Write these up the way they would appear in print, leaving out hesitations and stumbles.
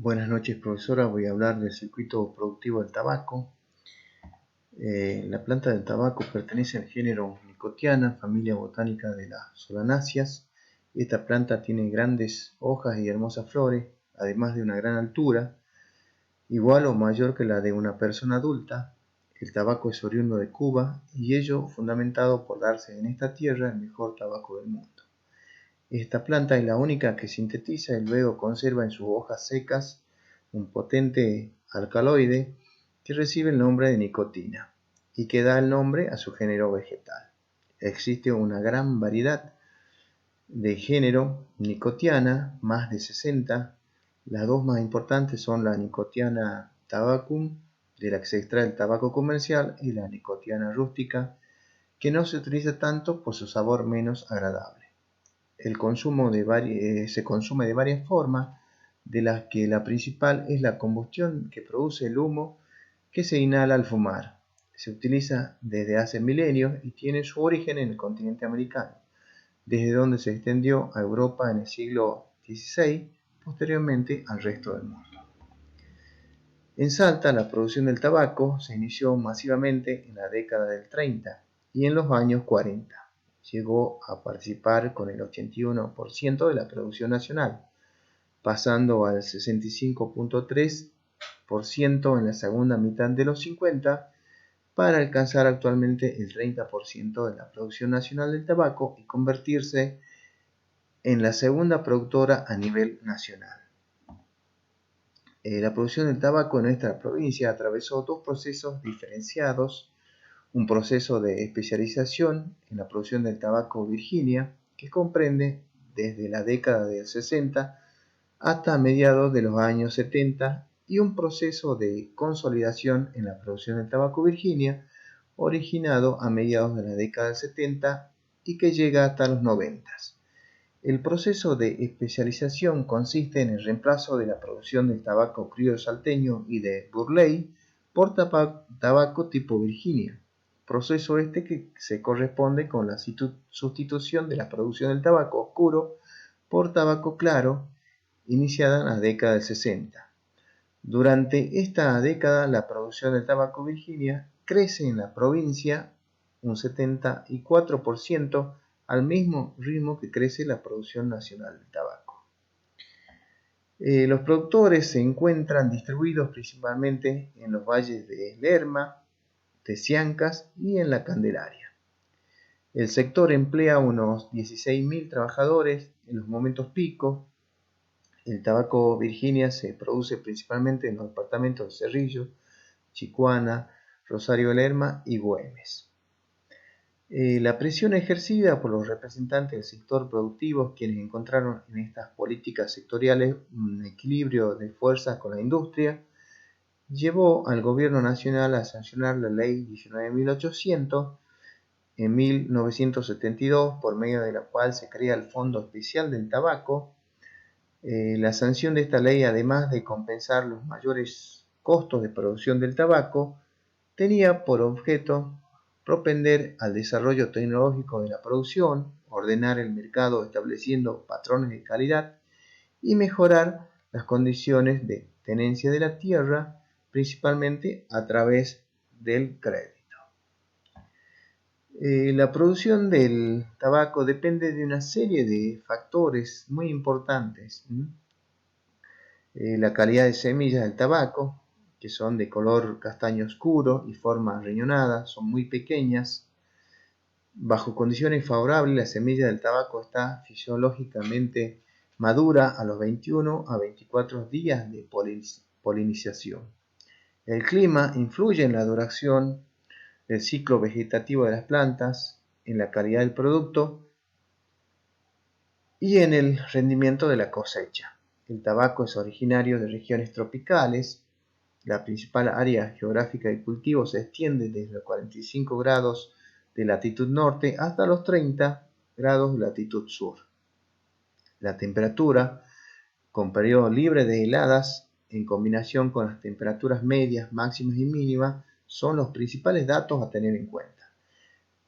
Buenas noches, profesora. Voy a hablar del circuito productivo del tabaco. La planta del tabaco pertenece al género Nicotiana, familia botánica de las solanáceas. Esta planta tiene grandes hojas y hermosas flores, además de una gran altura, igual o mayor que la de una persona adulta. El tabaco es oriundo de Cuba y ello fundamentado por darse en esta tierra el mejor tabaco del mundo. Esta planta es la única que sintetiza y luego conserva en sus hojas secas un potente alcaloide que recibe el nombre de nicotina y que da el nombre a su género vegetal. Existe una gran variedad de género Nicotiana, más de 60. Las dos más importantes son la Nicotiana tabacum, de la que se extrae el tabaco comercial, y la Nicotiana rústica, que no se utiliza tanto por su sabor menos agradable. Se consume de varias formas, de las que la principal es la combustión, que produce el humo que se inhala al fumar. Se utiliza desde hace milenios y tiene su origen en el continente americano, desde donde se extendió a Europa en el siglo XVI, posteriormente al resto del mundo. En Salta, la producción del tabaco se inició masivamente en la década del 30 y en los años 40. Llegó a participar con el 81% de la producción nacional, pasando al 65.3% en la segunda mitad de los 50, para alcanzar actualmente el 30% de la producción nacional del tabaco y convertirse en la segunda productora a nivel nacional. La producción del tabaco en nuestra provincia atravesó dos procesos diferenciados: un proceso de especialización en la producción del tabaco Virginia, que comprende desde la década del 60 hasta mediados de los años 70, y un proceso de consolidación en la producción del tabaco Virginia, originado a mediados de la década del 70 y que llega hasta los 90. El proceso de especialización consiste en el reemplazo de la producción del tabaco criollo salteño y de Burley por tabaco tipo Virginia, proceso este que se corresponde con la sustitución de la producción del tabaco oscuro por tabaco claro, iniciada en la década del 60. Durante esta década, la producción del tabaco Virginia crece en la provincia un 74%, al mismo ritmo que crece la producción nacional del tabaco. Los productores se encuentran distribuidos principalmente en los valles de Lerma, de Siancas y en la Candelaria. El sector emplea unos 16.000 trabajadores en los momentos picos. El tabaco Virginia se produce principalmente en los departamentos de Cerrillo, Chicuana, Rosario de Lerma y Güemes. La presión ejercida por los representantes del sector productivo, quienes encontraron en estas políticas sectoriales un equilibrio de fuerzas con la industria, llevó al gobierno nacional a sancionar la ley 19.800 en 1972, por medio de la cual se crea el Fondo Especial del Tabaco. La sanción de esta ley, además de compensar los mayores costos de producción del tabaco, tenía por objeto propender al desarrollo tecnológico de la producción, ordenar el mercado estableciendo patrones de calidad y mejorar las condiciones de tenencia de la tierra, principalmente a través del crédito. La producción del tabaco depende de una serie de factores muy importantes. La calidad de semillas del tabaco, que son de color castaño oscuro y forma riñonada, son muy pequeñas. Bajo condiciones favorables, la semilla del tabaco está fisiológicamente madura a los 21 a 24 días de polinización. El clima influye en la duración del ciclo vegetativo de las plantas, en la calidad del producto y en el rendimiento de la cosecha. El tabaco es originario de regiones tropicales. La principal área geográfica de cultivo se extiende desde los 45 grados de latitud norte hasta los 30 grados de latitud sur. La temperatura, con periodos libres de heladas, en combinación con las temperaturas medias, máximas y mínimas, son los principales datos a tener en cuenta.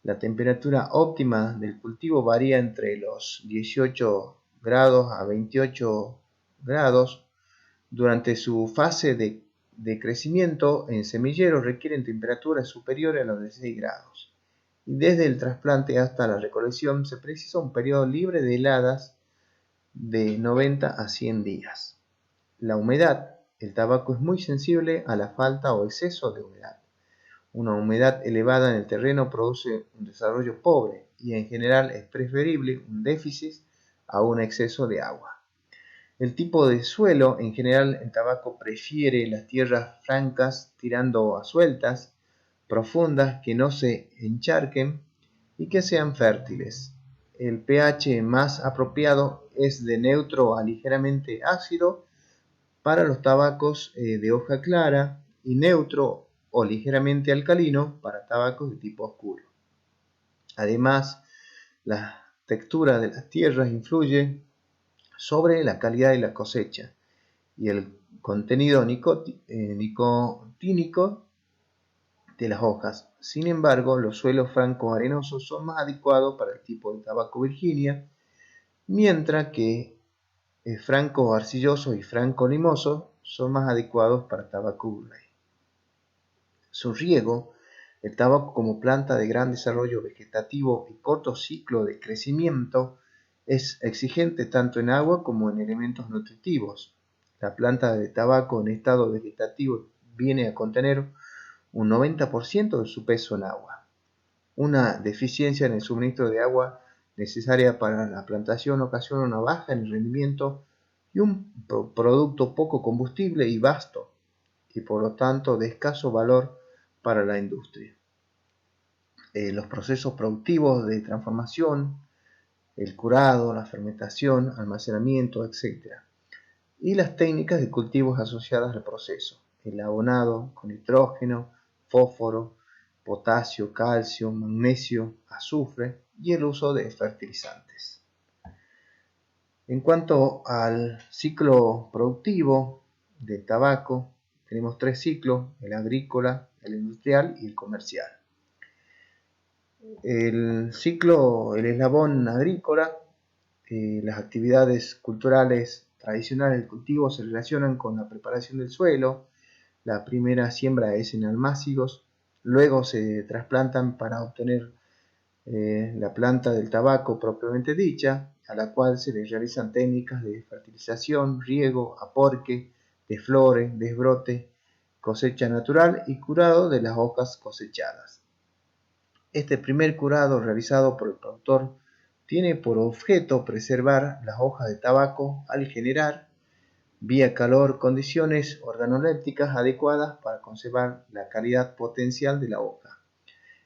La temperatura óptima del cultivo varía entre los 18 grados a 28 grados, Durante su fase de crecimiento en semilleros requieren temperaturas superiores a los 16 grados. Y desde el trasplante hasta la recolección se precisa un periodo libre de heladas de 90 a 100 días. La humedad. El tabaco es muy sensible a la falta o exceso de humedad. Una humedad elevada en el terreno produce un desarrollo pobre y en general es preferible un déficit a un exceso de agua. El tipo de suelo, en general el tabaco prefiere las tierras francas tirando a sueltas, profundas, que no se encharquen y que sean fértiles. El pH más apropiado es de neutro a ligeramente ácido para los tabacos de hoja clara y neutro o ligeramente alcalino para tabacos de tipo oscuro. Además, la textura de las tierras influye sobre la calidad de la cosecha y el contenido nicotínico de las hojas. Sin embargo, los suelos franco-arenosos son más adecuados para el tipo de tabaco Virginia, mientras que franco-arcillosos y franco-limosos son más adecuados para tabaco Burley. Su riego. El tabaco como planta de gran desarrollo vegetativo y corto ciclo de crecimiento es exigente tanto en agua como en elementos nutritivos. La planta de tabaco en estado vegetativo viene a contener un 90% de su peso en agua. Una deficiencia en el suministro de agua necesaria para la plantación ocasiona una baja en el rendimiento y un producto poco combustible y vasto, y por lo tanto de escaso valor para la industria. Los procesos productivos de transformación, el curado, la fermentación, almacenamiento, etc. Y las técnicas de cultivos asociadas al proceso, el abonado con nitrógeno, fósforo, potasio, calcio, magnesio, azufre y el uso de fertilizantes. En cuanto al ciclo productivo del tabaco, tenemos tres ciclos: el agrícola, el industrial y el comercial. El eslabón agrícola, las actividades culturales tradicionales del cultivo se relacionan con la preparación del suelo. La primera siembra es en almácigos, luego se trasplantan para obtener la planta del tabaco propiamente dicha, a la cual se le realizan técnicas de fertilización, riego, aporque, desflore, desbrote, cosecha natural y curado de las hojas cosechadas. Este primer curado realizado por el productor tiene por objeto preservar las hojas de tabaco al generar, vía calor, condiciones organolépticas adecuadas para conservar la calidad potencial de la hoja.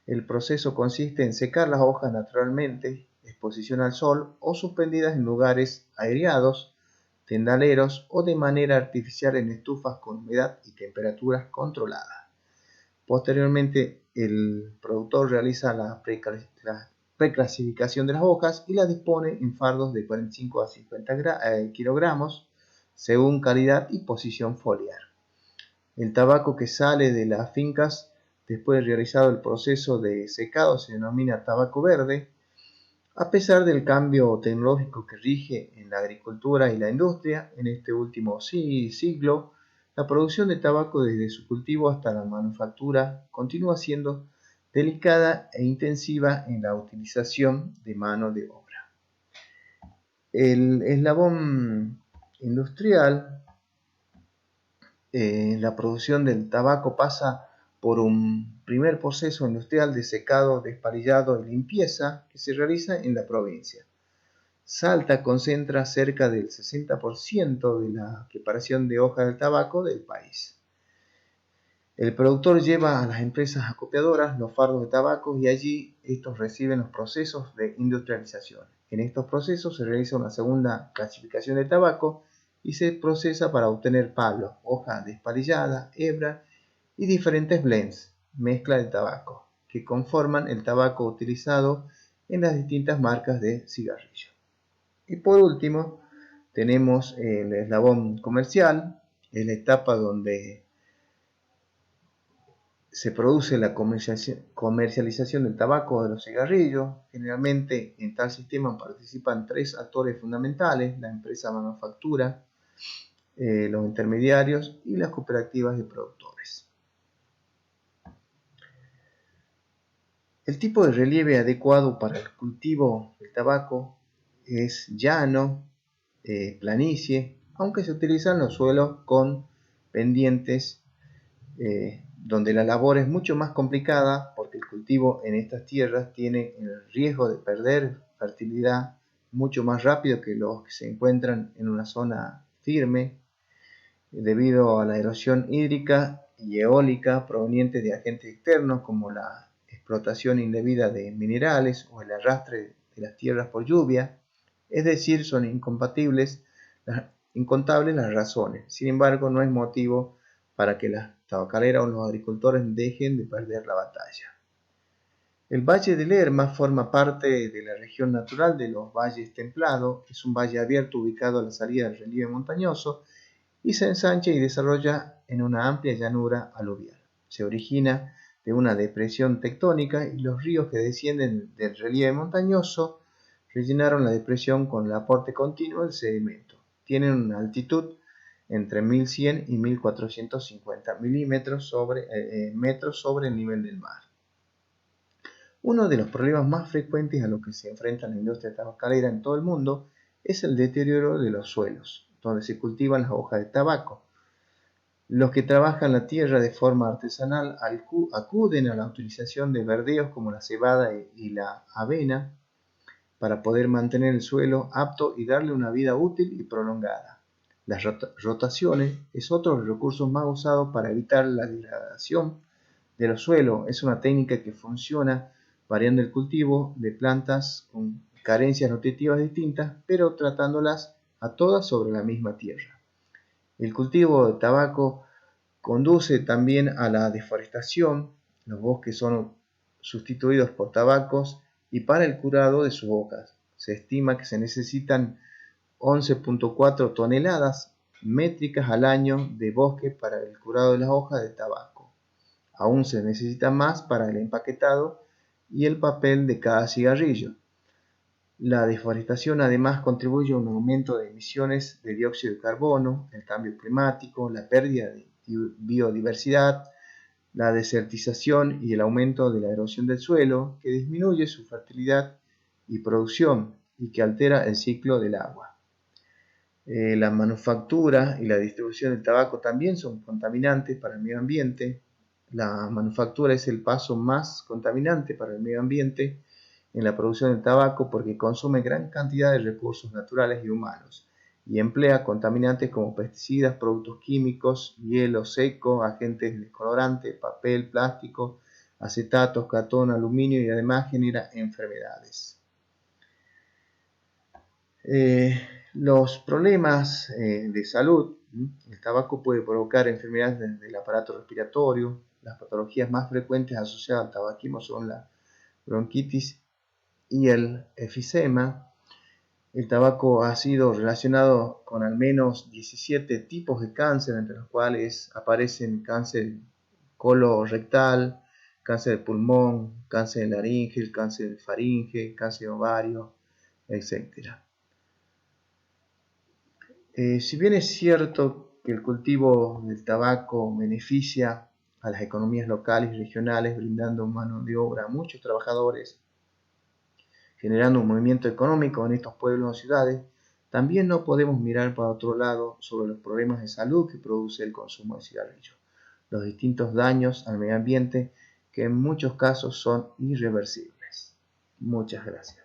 El proceso consiste en secar las hojas naturalmente, exposición al sol o suspendidas en lugares aireados, tendaleros o de manera artificial en estufas con humedad y temperaturas controladas. Posteriormente, el productor realiza la preclasificación de las hojas y las dispone en fardos de 45 a 50 kilogramos según calidad y posición foliar. El tabaco que sale de las fincas después de realizado el proceso de secado se denomina tabaco verde. A pesar del cambio tecnológico que rige en la agricultura y la industria en este último siglo, la producción de tabaco desde su cultivo hasta la manufactura continúa siendo delicada e intensiva en la utilización de mano de obra. El eslabón industrial, la producción del tabaco pasa por un primer proceso industrial de secado, despalillado y limpieza que se realiza en la provincia. Salta concentra cerca del 60% de la preparación de hoja del tabaco del país. El productor lleva a las empresas acopiadoras los fardos de tabaco y allí estos reciben los procesos de industrialización. En estos procesos se realiza una segunda clasificación de tabaco y se procesa para obtener palo, hoja despalillada, hebra y diferentes blends, mezcla de tabaco, que conforman el tabaco utilizado en las distintas marcas de cigarrillo. Y por último, tenemos el eslabón comercial, es la etapa donde se produce la comercialización del tabaco de los cigarrillos. Generalmente en tal sistema participan tres actores fundamentales: la empresa manufactura, los intermediarios y las cooperativas de productores. El tipo de relieve adecuado para el cultivo del tabaco es llano, planicie, aunque se utilizan los suelos con pendientes, donde la labor es mucho más complicada porque el cultivo en estas tierras tiene el riesgo de perder fertilidad mucho más rápido que los que se encuentran en una zona firme, debido a la erosión hídrica y eólica proveniente de agentes externos como la explotación indebida de minerales o el arrastre de las tierras por lluvia. Es decir, son incontables las razones. Sin embargo, no es motivo para que las tabacaleras o los agricultores dejen de perder la batalla. El Valle del Lerma forma parte de la región natural de los valles templados. Es un valle abierto ubicado a la salida del relieve montañoso y se ensancha y desarrolla en una amplia llanura aluvial. Se origina de una depresión tectónica y los ríos que descienden del relieve montañoso rellenaron la depresión con el aporte continuo del sedimento. Tienen una altitud entre 1100 y 1450 metros sobre el nivel del mar. Uno de los problemas más frecuentes a los que se enfrenta la industria tabacalera en todo el mundo es el deterioro de los suelos, donde se cultivan las hojas de tabaco. Los que trabajan la tierra de forma artesanal acuden a la utilización de verdeos como la cebada y la avena para poder mantener el suelo apto y darle una vida útil y prolongada. Las rotaciones es otro de los recursos más usados para evitar la degradación de los suelos. Es una técnica que funciona variando el cultivo de plantas con carencias nutritivas distintas, pero tratándolas a todas sobre la misma tierra. El cultivo de tabaco conduce también a la deforestación. Los bosques son sustituidos por tabacos y para el curado de sus hojas se estima que se necesitan 11.4 toneladas métricas al año de bosque para el curado de las hojas de tabaco. Aún se necesita más para el empaquetado y el papel de cada cigarrillo. La deforestación además contribuye a un aumento de emisiones de dióxido de carbono, el cambio climático, la pérdida de biodiversidad, la desertización y el aumento de la erosión del suelo, que disminuye su fertilidad y producción y que altera el ciclo del agua. La manufactura y la distribución del tabaco también son contaminantes para el medio ambiente. La manufactura es el paso más contaminante para el medio ambiente en la producción del tabaco porque consume gran cantidad de recursos naturales y humanos y emplea contaminantes como pesticidas, productos químicos, hielo seco, agentes descolorantes, papel, plástico, acetatos, cartón, aluminio y además genera enfermedades. Los problemas de salud. El tabaco puede provocar enfermedades del aparato respiratorio. Las patologías más frecuentes asociadas al tabaquismo son la bronquitis y el efisema. El tabaco ha sido relacionado con al menos 17 tipos de cáncer, entre los cuales aparecen cáncer colorectal, cáncer de pulmón, cáncer de laringe, cáncer de faringe, cáncer de ovario, etc. Si bien es cierto que el cultivo del tabaco beneficia a las economías locales y regionales, brindando mano de obra a muchos trabajadores, generando un movimiento económico en estos pueblos o ciudades, también no podemos mirar para otro lado sobre los problemas de salud que produce el consumo de cigarrillos, los distintos daños al medio ambiente que en muchos casos son irreversibles. Muchas gracias.